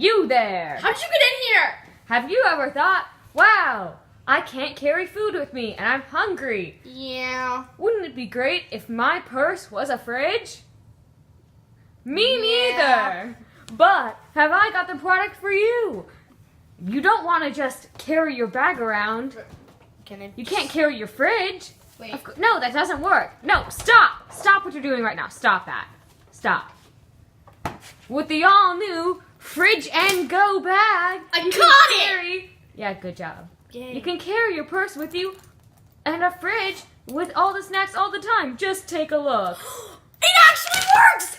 you there! How'd you get in here? Have you ever thought, wow, I can't carry food with me and I'm hungry. Yeah. Wouldn't it be great if my purse was a fridge? Me Yeah. neither. But have I got the product for you? You don't want to just carry your bag around. You can't carry your fridge. Wait. No, that doesn't work. No, stop. Stop what you're doing right now. Stop that. Stop. With the all-new Fridge and Go bag, I you caught can it! carry... Yeah, good job. Yay. You can carry your purse with you and a fridge with all the snacks all the time. Just take a look. It actually works!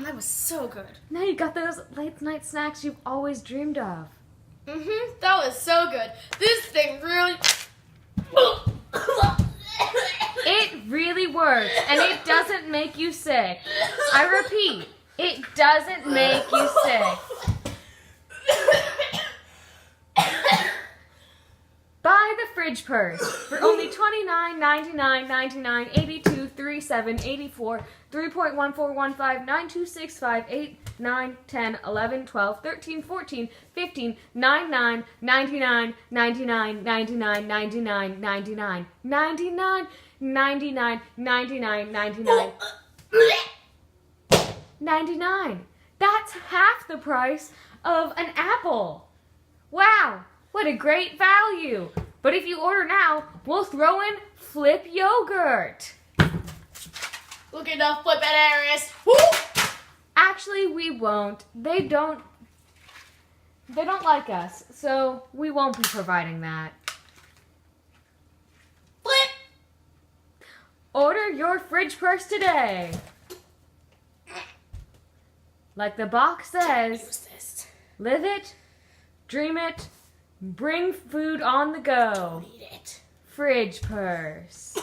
That was so good. Now you got those late night snacks you've always dreamed of. That was so good. This thing really... It really works, and it doesn't make you sick. I repeat, it doesn't make you sick. Buy the fridge purse for only $29.99, 82, 37, 84, 3.1415, 9265, 8, 9, 10, 11, 12, 13, 14, 15, 99, 99, 99, 99, 99, 99, 99, 99, 99, 99, 99. That's half the price of an apple. Wow, what a great value. But if you order now, we'll throw in Flip yogurt. Look at the flip it, Aries. Actually, we won't. They don't like us, so we won't be providing that. Flip. Order your fridge purse today. Like the box says, Use this. live it, dream it, bring food on the go. Eat it. Fridge purse.